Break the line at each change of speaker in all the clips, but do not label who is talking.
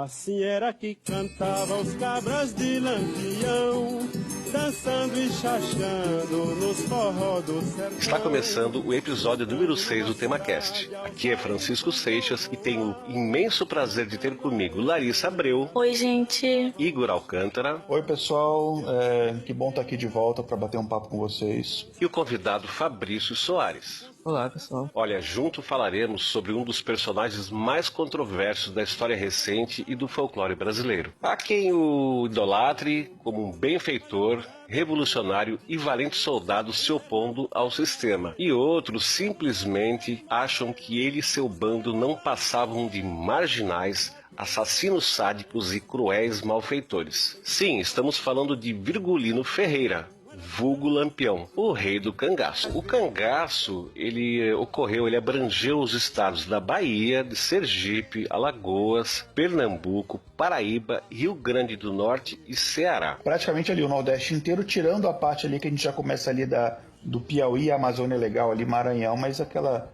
Assim era que cantava os cabras de Lampião, dançando e chachando nos forró do sertão.
Está começando o episódio número 6 do TemaCast. Aqui é Francisco Seixas e tenho o imenso prazer de ter comigo Larissa Abreu.
Oi, gente.
Igor Alcântara.
Oi, pessoal. Que bom estar aqui de volta para bater um papo com vocês.
E o convidado Fabrício Soares.
Olá, pessoal.
Olha, junto falaremos sobre um dos personagens mais controversos da história recente e do folclore brasileiro. Há quem o idolatre como um benfeitor, revolucionário e valente soldado se opondo ao sistema. E outros simplesmente acham que ele e seu bando não passavam de marginais, assassinos sádicos e cruéis malfeitores. Sim, estamos falando de Virgulino Ferreira, vulgo Lampião, o rei do cangaço. O cangaço, ele abrangeu os estados da Bahia, de Sergipe, Alagoas, Pernambuco, Paraíba, Rio Grande do Norte e Ceará.
Praticamente ali o Nordeste inteiro, tirando a parte ali que a gente já começa ali do Piauí, Amazônia Legal, ali Maranhão, mas aquela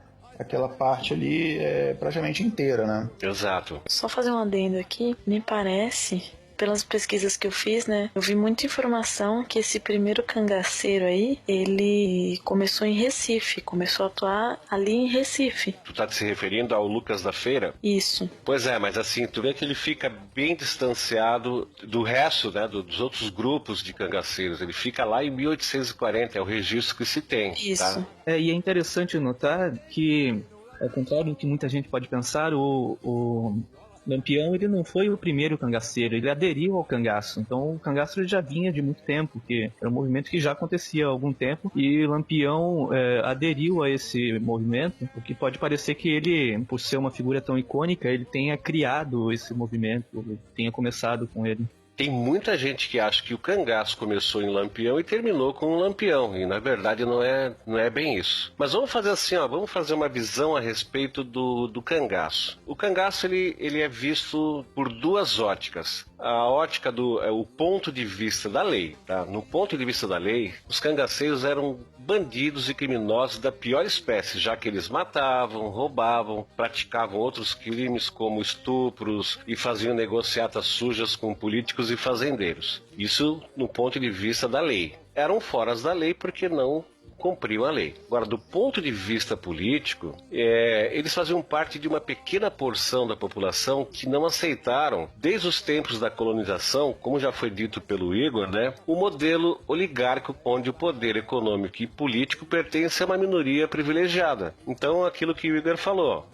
parte ali é praticamente inteira, né?
Exato.
Só fazer um adendo aqui, me parece, pelas pesquisas que eu fiz, né, eu vi muita informação que esse primeiro cangaceiro aí, ele começou em Recife, começou a atuar ali em Recife.
Tu tá se referindo ao Lucas da Feira?
Isso.
Pois é, mas assim, tu vê que ele fica bem distanciado do resto, né, dos outros grupos de cangaceiros. Ele fica lá em 1840, é o registro que se tem.
Isso.
Tá?
E é interessante notar que, ao contrário do que muita gente pode pensar, o Lampião, ele não foi o primeiro cangaceiro, ele aderiu ao cangaço. Então o cangaço ele já vinha de muito tempo, que era um movimento que já acontecia há algum tempo, e Lampião aderiu a esse movimento, o que pode parecer que ele, por ser uma figura tão icônica, ele tenha criado esse movimento, tenha começado com ele.
Tem muita gente que acha que o cangaço começou em Lampião e terminou com o Lampião, e na verdade não é bem isso. Mas vamos fazer assim, vamos fazer uma visão a respeito do cangaço. O cangaço ele é visto por duas óticas. A ótica o ponto de vista da lei, tá? No ponto de vista da lei, os cangaceiros eram bandidos e criminosos da pior espécie, já que eles matavam, roubavam, praticavam outros crimes como estupros e faziam negociatas sujas com políticos e fazendeiros. Isso no ponto de vista da lei. Eram foras da lei porque não cumpriam a lei. Agora, do ponto de vista político, eles faziam parte de uma pequena porção da população que não aceitaram, desde os tempos da colonização, como já foi dito pelo Igor, né, o modelo oligárquico onde o poder econômico e político pertence a uma minoria privilegiada. Então, aquilo que o Igor falou,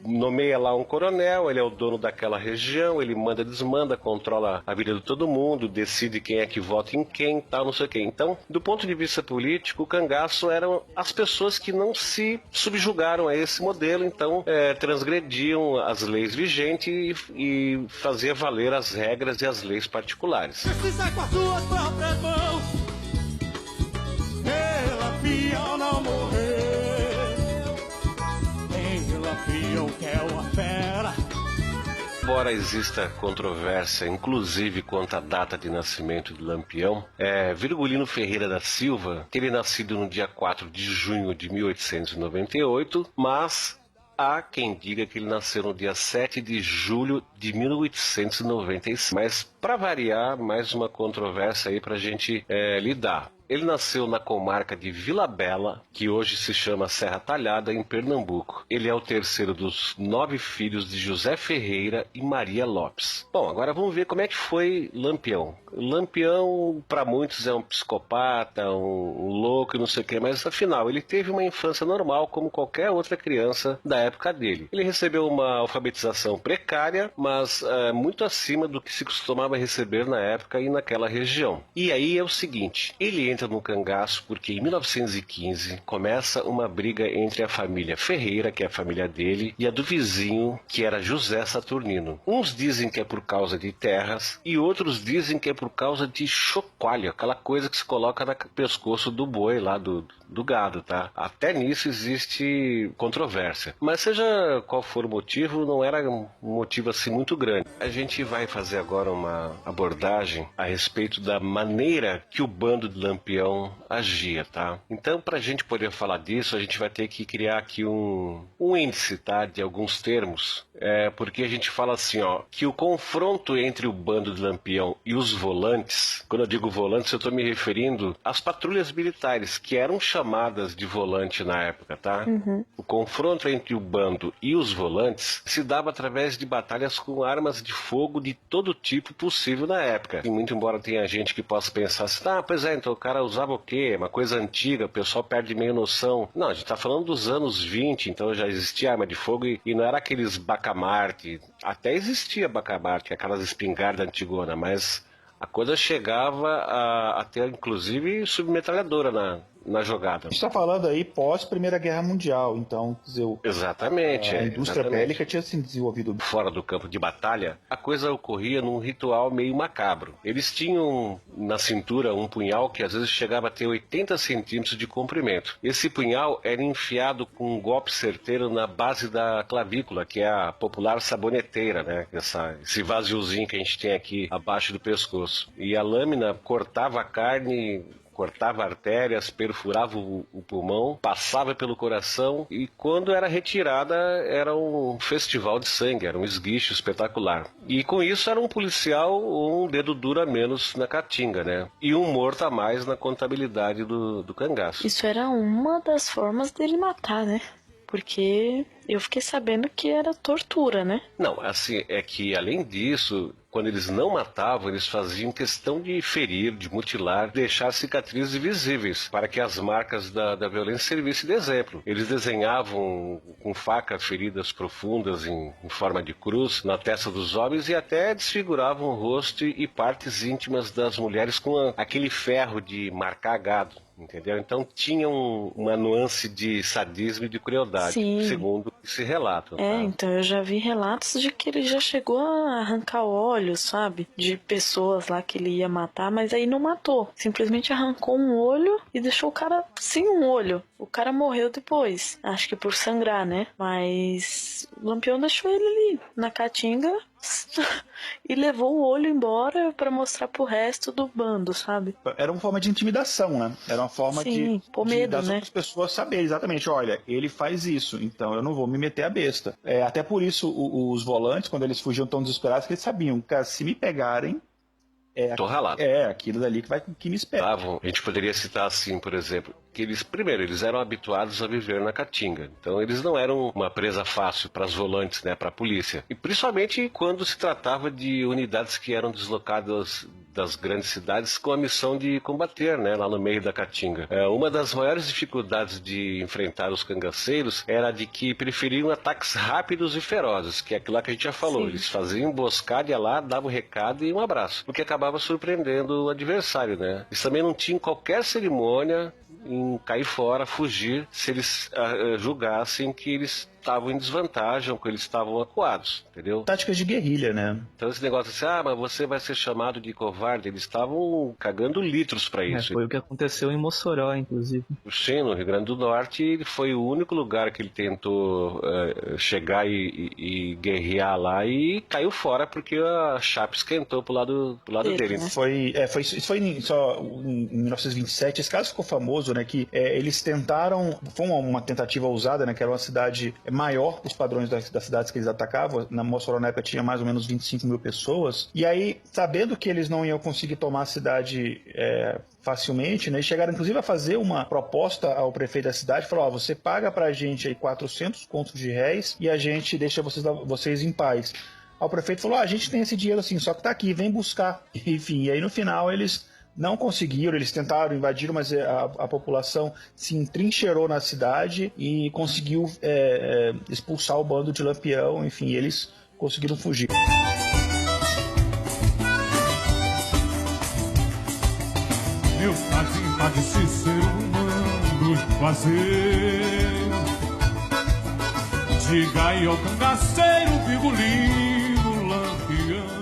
nomeia lá um coronel, ele é o dono daquela região, ele manda, desmanda, controla a vida de todo mundo, decide quem é que vota em quem, tal, não sei o quê. Então, do ponto de vista político, o cangaço eram as pessoas que não se subjugaram a esse modelo, então transgrediam as leis vigentes e fazia valer as regras e as leis particulares.
Precisa com as suas próprias mãos, Lampião não morreu, Lampião que é uma fera.
Embora exista controvérsia, inclusive quanto à data de nascimento de Lampião, Virgulino Ferreira da Silva teria nascido no dia 4 de junho de 1898, mas há quem diga que ele nasceu no dia 7 de julho de 1895. Mas, para variar, mais uma controvérsia aí para a gente lidar. Ele nasceu na comarca de Vila Bela, que hoje se chama Serra Talhada, em Pernambuco. Ele é o terceiro dos 9 filhos de José Ferreira e Maria Lopes. Bom, agora vamos ver como é que foi Lampião. Lampião, para muitos, é um psicopata, um louco e não sei o que, mas afinal, ele teve uma infância normal, como qualquer outra criança da época dele. Ele recebeu uma alfabetização precária, mas muito acima do que se costumava receber na época e naquela região. E aí é o seguinte, ele entra no cangaço porque em 1915 começa uma briga entre a família Ferreira, que é a família dele, e a do vizinho, que era José Saturnino. Uns dizem que é por causa de terras e outros dizem que é por causa de chocalho, aquela coisa que se coloca no pescoço do boi lá, do gado, tá? Até nisso existe controvérsia. Mas seja qual for o motivo, não era um motivo assim muito grande. A gente vai fazer agora uma abordagem a respeito da maneira que o bando de Lampião Lampião agia, tá? Então, para a gente poder falar disso, a gente vai ter que criar aqui um índice, tá? De alguns termos. Porque a gente fala assim, ó, que o confronto entre o bando de Lampião e os volantes, quando eu digo volantes, eu estou me referindo às patrulhas militares, que eram chamadas de volante na época, tá? O confronto entre o bando e os volantes se dava através de batalhas com armas de fogo de todo tipo possível na época. E muito embora tenha gente que possa pensar assim, pois é, então o cara usava o quê? Uma coisa antiga, o pessoal perde meio noção. Não, a gente tá falando dos anos 20, então já existia arma de fogo e não era aqueles bacamarte. Até existia bacamarte, aquelas espingardas antigona, mas a coisa chegava a ter, inclusive, submetralhadora na jogada.
A gente está falando aí pós Primeira Guerra Mundial, então, quer dizer,
exatamente.
A indústria bélica tinha se desenvolvido.
Fora do campo de batalha, a coisa ocorria num ritual meio macabro. Eles tinham na cintura um punhal que às vezes chegava a ter 80 centímetros de comprimento. Esse punhal era enfiado com um golpe certeiro na base da clavícula, que é a popular saboneteira, né? Esse vaziozinho que a gente tem aqui abaixo do pescoço. E a lâmina cortava a carne, cortava artérias, perfurava o pulmão, passava pelo coração e quando era retirada era um festival de sangue, era um esguicho espetacular. E com isso era um policial um dedo duro a menos na caatinga, né? E um morto a mais na contabilidade do cangaço.
Isso era uma das formas dele matar, né? Porque eu fiquei sabendo que era tortura, né?
Não, assim, é que além disso, quando eles não matavam, eles faziam questão de ferir, de mutilar, deixar cicatrizes visíveis, para que as marcas da violência servissem de exemplo. Eles desenhavam com faca feridas profundas em forma de cruz na testa dos homens e até desfiguravam o rosto e partes íntimas das mulheres com aquele ferro de marcar gado. Entendeu? Então tinha uma nuance de sadismo e de crueldade,
Sim.
segundo esse relato. Tá?
Então eu já vi relatos de que ele já chegou a arrancar olhos, sabe? De pessoas lá que ele ia matar, mas aí não matou. Simplesmente arrancou um olho e deixou o cara sem um olho. O cara morreu depois. Acho que por sangrar, né? Mas o Lampião deixou ele ali na caatinga e levou o olho embora pra mostrar pro resto do bando, sabe?
Era uma forma de intimidação, né? Era uma forma
Sim, pôr medo,
das
né?
outras pessoas saberem exatamente, olha, ele faz isso, então eu não vou me meter a besta. Até por isso os volantes, quando eles fugiam tão desesperados, que eles sabiam, cara, se me pegarem,
tô ralado.
Aquilo dali que me espera.
A gente poderia citar assim, por exemplo, que eles eram habituados a viver na caatinga. Então eles não eram uma presa fácil para os volantes, né, para a polícia. E principalmente quando se tratava de unidades que eram deslocadas das grandes cidades com a missão de combater, né, lá no meio da caatinga. Uma das maiores dificuldades de enfrentar os cangaceiros era de que preferiam ataques rápidos e ferozes, que é aquilo lá que a gente já falou.
Sim.
Eles faziam emboscada, ia lá, davam o recado e um abraço, o que acabava surpreendendo o adversário, né? Eles também não tinham qualquer cerimônia em cair fora, fugir, se eles julgassem que eles estavam em desvantagem, que eles estavam acuados, entendeu?
Táticas de guerrilha, né?
Então esse negócio assim, mas você vai ser chamado de covarde, eles estavam cagando litros pra isso.
Foi o que aconteceu em Mossoró, inclusive.
Sim, no Rio Grande do Norte, ele foi o único lugar que ele tentou chegar e guerrear lá e caiu fora porque a chapa esquentou pro lado dele.
Né?
Isso foi só em 1927, esse caso ficou famoso, né, que eles tentaram, foi uma tentativa ousada, né, que era uma cidade maior os padrões das cidades que eles atacavam. Na Mossoró, na época, tinha mais ou menos 25 mil pessoas. E aí, sabendo que eles não iam conseguir tomar a cidade facilmente, né, eles chegaram inclusive a fazer uma proposta ao prefeito da cidade, falou, você paga pra gente aí 400 contos de réis e a gente deixa vocês em paz. Aí o prefeito falou, a gente tem esse dinheiro assim, só que tá aqui, vem buscar. Enfim, e aí no final eles não conseguiram, eles tentaram invadir, mas a população se entrincheirou na cidade e conseguiu expulsar o bando de Lampião, enfim, eles conseguiram fugir.
Meu tadinho tá de ser humano fazer. Diga aí ao cangaceiro, bigolino, Lampião.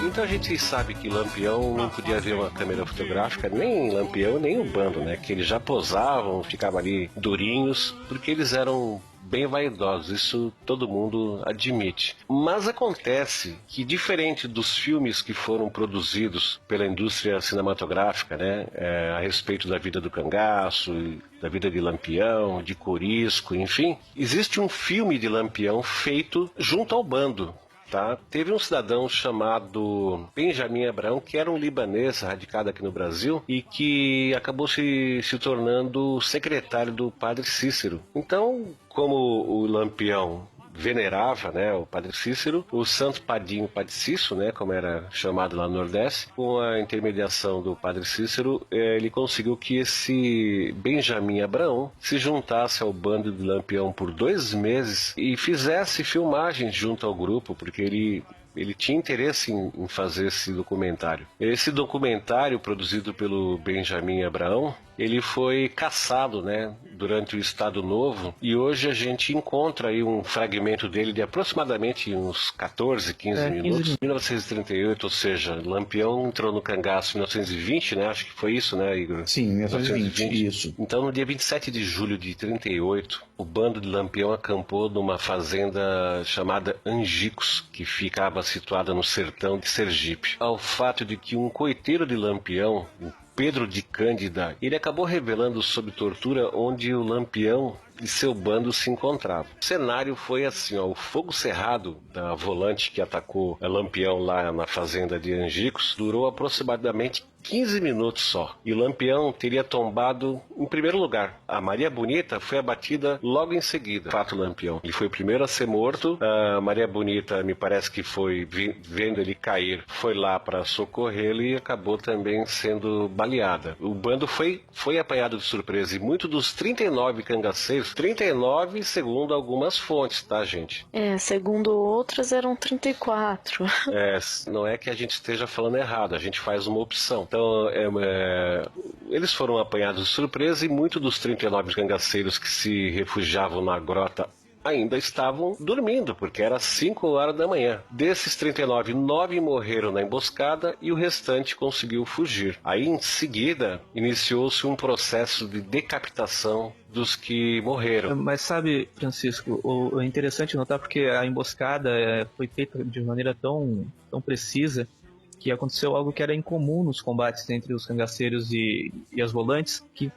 Então a gente sabe que Lampião não podia ver uma câmera fotográfica, nem Lampião, nem o bando, né? Que eles já posavam, ficavam ali durinhos, porque eles eram bem vaidosos, isso todo mundo admite. Mas acontece que, diferente dos filmes que foram produzidos pela indústria cinematográfica, né, a respeito da vida do cangaço, da vida de Lampião, de Corisco, enfim, existe um filme de Lampião feito junto ao bando. Tá? Teve um cidadão chamado Benjamin Abrão, que era um libanês radicado aqui no Brasil e que acabou se tornando secretário do padre Cícero. Então, como o Lampião venerava, né, o padre Cícero, o santo padinho Padre Cício, né, como era chamado lá no Nordeste, com a intermediação do padre Cícero, ele conseguiu que esse Benjamin Abraão se juntasse ao bando de Lampião por 2 meses e fizesse filmagens junto ao grupo, porque ele tinha interesse em fazer esse documentário. Esse documentário, produzido pelo Benjamin Abraão, ele foi caçado, né, durante o Estado Novo, e hoje a gente encontra aí um fragmento dele de aproximadamente uns 14, 15 minutos. 1938, ou seja, Lampião entrou no cangaço em 1920, né? Acho que foi isso, né, Igor?
Sim, 1920, isso.
Então, no dia 27 de julho de 38, o bando de Lampião acampou numa fazenda chamada Angicos, que ficava situada no sertão de Sergipe. Ao fato de que um coiteiro de Lampião, Pedro de Cândida, ele acabou revelando sob tortura onde o Lampião e seu bando se encontravam. O cenário foi assim, ó, o fogo cerrado da volante que atacou Lampião lá na fazenda de Angicos durou aproximadamente 15 minutos só. E Lampião teria tombado em primeiro lugar. A Maria Bonita foi abatida logo em seguida. Fato Lampião. Ele foi o primeiro a ser morto. A Maria Bonita, me parece que foi, vendo ele cair, foi lá para socorrê-lo e acabou também sendo baleada. O bando foi apanhado de surpresa e muitos dos 39 cangaceiros, 39 segundo algumas fontes, tá, gente?
Segundo outras eram 34.
Não é que a gente esteja falando errado, a gente faz uma opção. Então, eles foram apanhados de surpresa e muitos dos 39 cangaceiros que se refugiavam na grota ainda estavam dormindo, porque era 5 horas da manhã. Desses 39, 9 morreram na emboscada e o restante conseguiu fugir. Aí, em seguida, iniciou-se um processo de decapitação dos que morreram.
Mas sabe, Francisco, é interessante notar porque a emboscada foi feita de maneira tão precisa que aconteceu algo que era incomum nos combates entre os cangaceiros e as volantes, que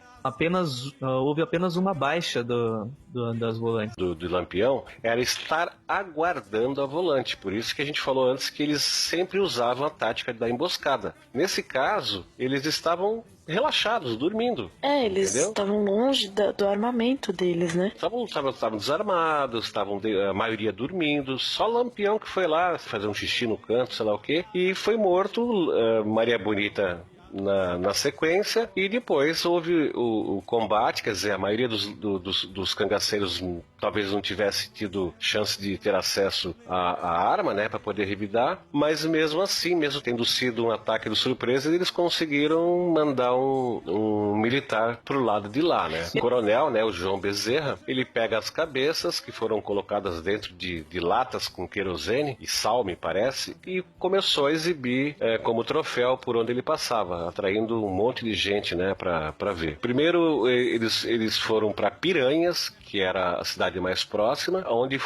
houve apenas uma baixa das volantes.
Do Lampião era estar aguardando a volante. Por isso que a gente falou antes que eles sempre usavam a tática da emboscada. Nesse caso, eles estavam relaxados, dormindo.
Eles estavam longe do armamento deles, né?
Estavam desarmados, estavam a maioria dormindo. Só Lampião que foi lá fazer um xixi no canto, sei lá o quê, e foi morto. Maria Bonita na sequência, e depois houve o combate, quer dizer, a maioria dos cangaceiros talvez não tivesse tido chance de ter acesso à arma, né, para poder revidar, mas mesmo assim, mesmo tendo sido um ataque de surpresa, eles conseguiram mandar um militar pro lado de lá, né. O coronel, né, o João Bezerra, ele pega as cabeças que foram colocadas dentro de latas com querosene e sal, me parece, e começou a exibir como troféu por onde ele passava, atraindo um monte de gente, né, para ver. Primeiro eles foram para Piranhas, que era a cidade mais próxima, onde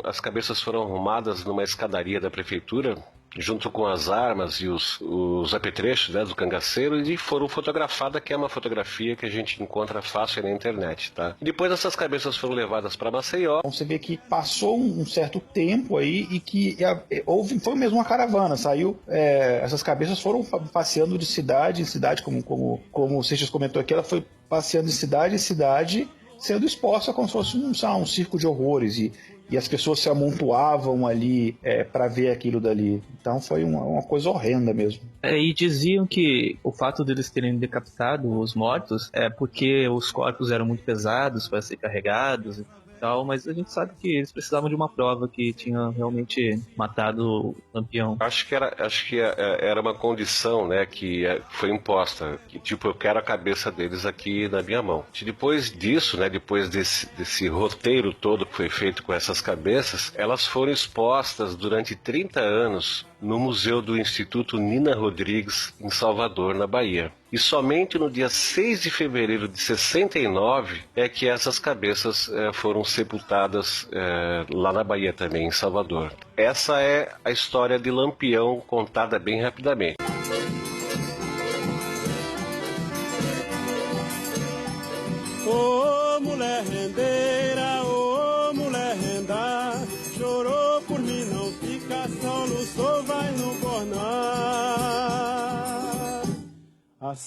as cabeças foram arrumadas numa escadaria da prefeitura, junto com as armas e os apetrechos, né, do cangaceiro, e foram fotografadas, que é uma fotografia que a gente encontra fácil na internet, tá? E depois essas cabeças foram levadas para Maceió.
Então você vê que passou um certo tempo aí e que foi mesmo uma caravana, essas cabeças foram passeando de cidade em cidade, como o Seixas comentou aqui, ela foi passeando de cidade em cidade, sendo exposta como se fosse um circo de horrores, e as pessoas se amontoavam ali para ver aquilo dali. Então foi uma coisa horrenda mesmo.
E diziam que o fato deles terem decapitado os mortos é porque os corpos eram muito pesados para ser carregados e tal, mas a gente sabe que eles precisavam de uma prova que tinha realmente matado o Lampião.
Acho que era uma condição, né, que foi imposta, que tipo, eu quero a cabeça deles aqui na minha mão. E depois disso, né, depois desse roteiro todo que foi feito com essas cabeças, elas foram expostas durante 30 anos no Museu do Instituto Nina Rodrigues, em Salvador, na Bahia. E somente no dia 6 de fevereiro de 69 é que essas cabeças foram sepultadas lá na Bahia também, em Salvador. Essa é a história de Lampião contada bem rapidamente.
Ô mulher rendeira, ô mulher renda, chorou por mim, não fica só, luçou, vai no bornar. Assim